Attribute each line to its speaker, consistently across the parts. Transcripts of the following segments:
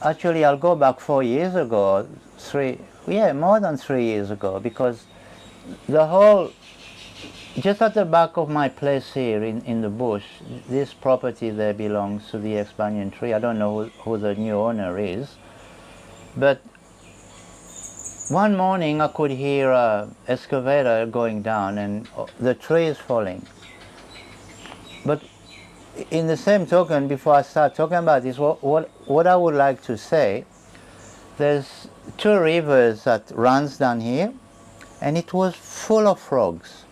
Speaker 1: Actually, I'll go back 4 years ago, more than 3 years ago, because the whole, just at the back of my place here in the bush, this property there belongs to the ex-banyan tree. I don't know who the new owner is, but one morning I could hear an excavator going down and the tree is falling. But in the same token, before I start talking about this, what I would like to say, there's two rivers that runs down here, and it was full of frogs.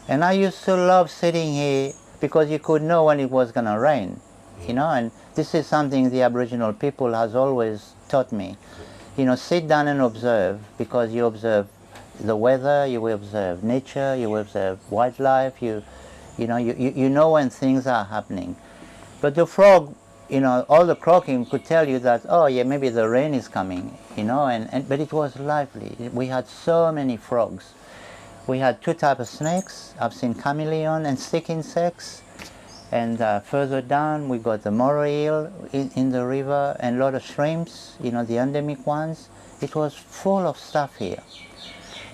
Speaker 1: And I used to love sitting here because you could know when it was going to rain, and this is something the Aboriginal people has always taught me. Sit down and observe, because you observe the weather, you will observe nature, you will observe wildlife, you know when things are happening. But the frog, all the croaking could tell you that, oh yeah, maybe the rain is coming, but it was lively. We had so many frogs. We had two types of snakes. I've seen chameleon and stick insects. And further down, we got the moray eel in the river, and a lot of shrimps, the endemic ones. It was full of stuff here.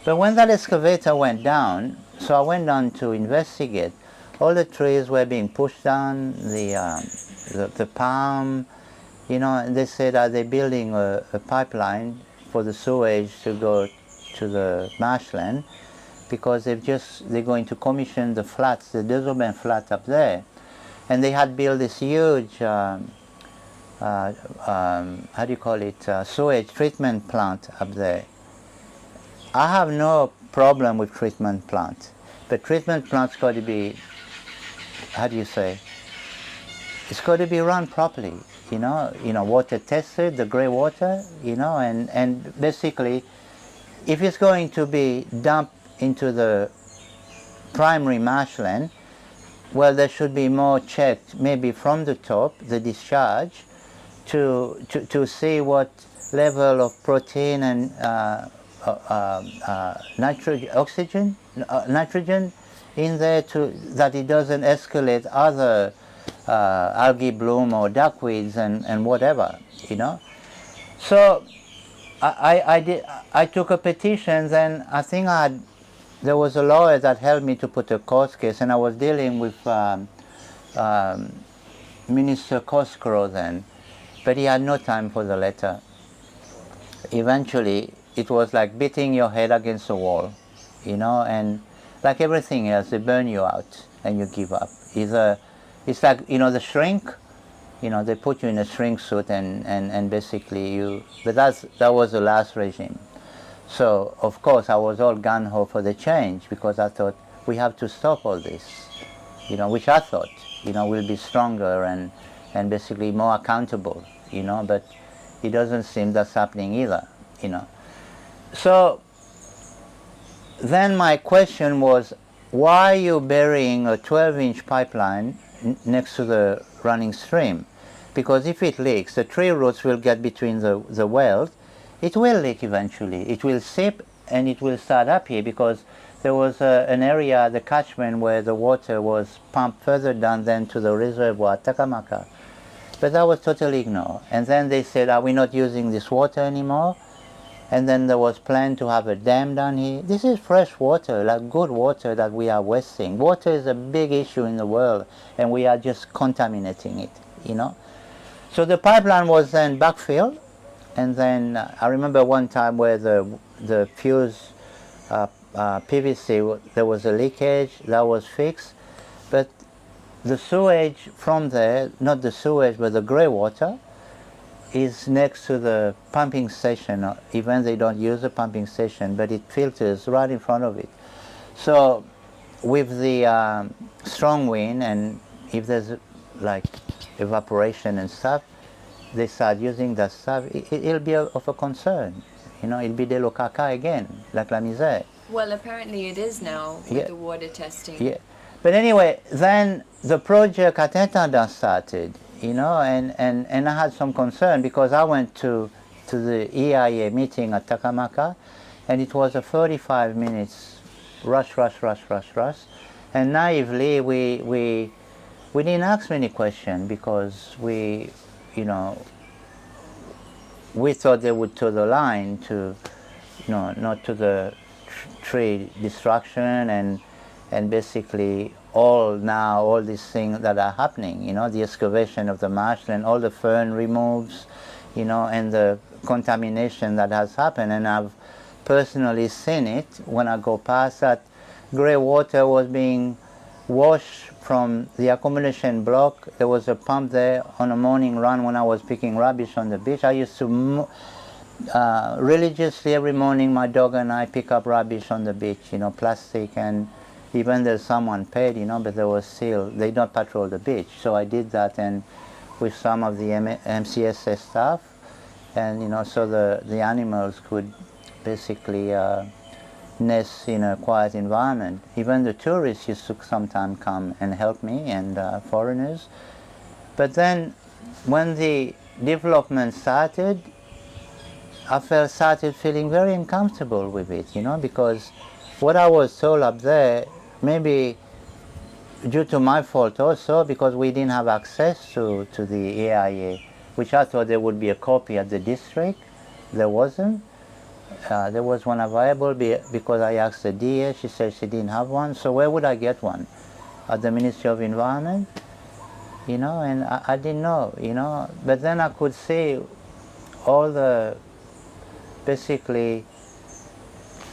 Speaker 1: But when that excavator went down, so I went down to investigate, all the trees were being pushed down, the palm, and they said, are they building a pipeline for the sewage to go to the marshland? Because they're going to commission the flats, the Desobin flat up there. And they had built this huge, how do you call it, sewage treatment plant up there. I have no problem with treatment plant, but treatment plant's got to be, how do you say, it's got to be run properly, water tested, the grey water, and basically, if it's going to be dumped into the primary marshland, well, there should be more checked, maybe from the top, the discharge, to see what level of protein and nitrogen in there, that it doesn't escalate other algae bloom or duckweeds and whatever, So I took a petition, and I think there was a lawyer that helped me to put a court case, and I was dealing with Minister Cosgrove then, but he had no time for the letter. Eventually, it was like beating your head against the wall, and like everything else, they burn you out and you give up. It's like, the shrink, they put you in a shrink suit and basically but that was the last regime. So, of course, I was all gung-ho for the change, because I thought we have to stop all this, which I thought, we'll be stronger and basically more accountable, but it doesn't seem that's happening either, So, then my question was, why are you burying a 12-inch pipeline next to the running stream? Because if it leaks, the tree roots will get between the wells. It will leak eventually. It will seep and it will start up here, because there was an area, the catchment, where the water was pumped further down than to the reservoir, Takamaka. But that was totally ignored. And then they said, are we not using this water anymore? And then there was plan to have a dam down here. This is fresh water, like good water that we are wasting. Water is a big issue in the world, and we are just contaminating it, So the pipeline was then backfilled. And then I remember one time where the fuse PVC, there was a leakage, that was fixed. But the sewage from there, not the sewage, but the grey water, is next to the pumping station. Even they don't use the pumping station, but it filters right in front of it. So with the strong wind, and if there's like evaporation and stuff, they start using that stuff, it'll be of a concern. It'll be de lo caca again, like la misère.
Speaker 2: Well, apparently it is now with the water testing.
Speaker 1: Yeah. But anyway, then the project at Etanda started, and I had some concern, because I went to the EIA meeting at Takamaka, and it was a 45 minutes rush. And naively, we didn't ask many questions, because we we thought they would toe the line to, not to the tree destruction and basically all these things that are happening, the excavation of the marshland, all the fern removes, and the contamination that has happened. And I've personally seen it when I go past that grey water was being washed from the accumulation block. There was a pump there on a morning run when I was picking rubbish on the beach. I used to religiously every morning, my dog and I pick up rubbish on the beach, plastic, and even there's someone paid, but there was still, they don't patrol the beach. So I did that, and with some of the MCSA staff, and so the animals could basically nest in a quiet environment. Even the tourists used to sometimes come and help me, and foreigners. But then when the development started, I started feeling very uncomfortable with it, because what I was told up there, maybe due to my fault also, because we didn't have access to the AIA, which I thought there would be a copy at the district. There wasn't. There was one available because I asked the DA, she said she didn't have one, so where would I get one? At the Ministry of Environment? And I didn't know, but then I could see all basically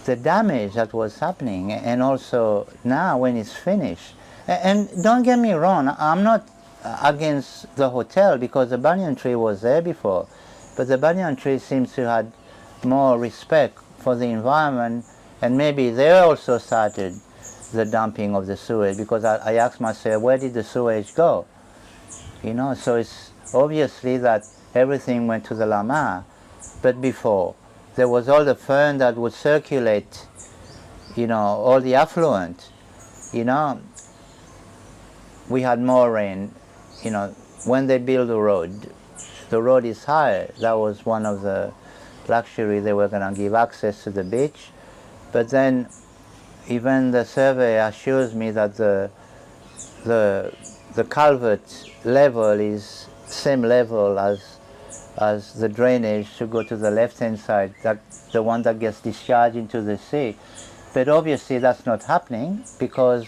Speaker 1: the damage that was happening, and also now when it's finished. And don't get me wrong, I'm not against the hotel because the banyan tree was there before, but the banyan tree seems to have more respect for the environment, and maybe they also started the dumping of the sewage, because I asked myself, where did the sewage go? So it's obviously that everything went to the Lamar, but before there was all the fern that would circulate, all the affluent, we had more rain, when they build the road is higher. That was one of the luxury they were going to give access to the beach. But then even the survey assures me that the culvert level is same level as the drainage to go to the left-hand side, the one that gets discharged into the sea. But obviously that's not happening because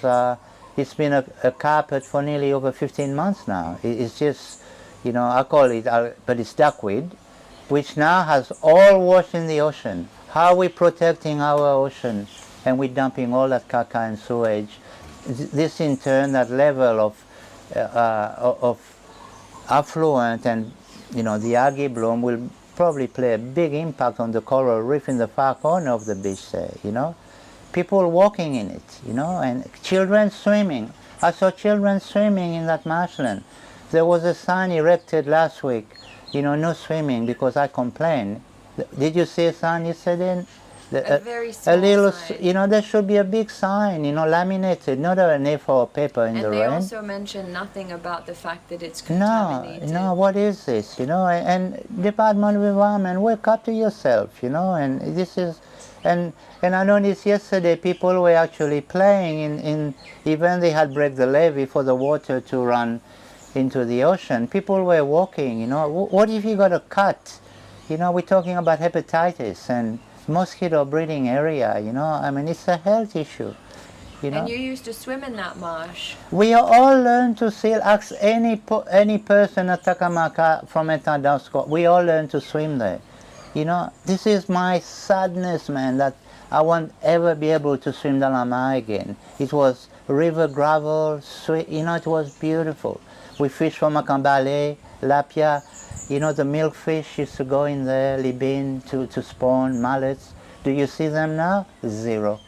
Speaker 1: it's been a carpet for nearly over 15 months now. It's just, I call it, but it's duckweed, which now has all washed in the ocean. How are we protecting our ocean? And we're dumping all that caca and sewage. This in turn, that level of affluent and the algae bloom will probably play a big impact on the coral reef in the far corner of the beach there, People walking in it, and children swimming. I saw children swimming in that marshland. There was a sign erected last week, no swimming, because I complained. Did you see a sign yesterday?
Speaker 2: A very small
Speaker 1: a little
Speaker 2: sign.
Speaker 1: There should be a big sign, laminated, not an A4 paper in the rain.
Speaker 2: And they also mention nothing about the fact that it's contaminated.
Speaker 1: No, what is this, and Department of Environment, wake up to yourself, and this is, and I noticed yesterday people were actually playing in even they had break the levee for the water to run into the ocean. People were walking, what if you got a cut? We're talking about hepatitis and mosquito breeding area, it's a health issue.
Speaker 2: And you used to swim in that marsh.
Speaker 1: We all learn to sail. Ask any person at Takamaka from Etandasco. We all learn to swim there. This is my sadness, man, that I won't ever be able to swim the Lama again. It was river gravel, it was beautiful. We fished for Makambale, Lapia. The milkfish used to go in there, Libin, to spawn mallets. Do you see them now? Zero.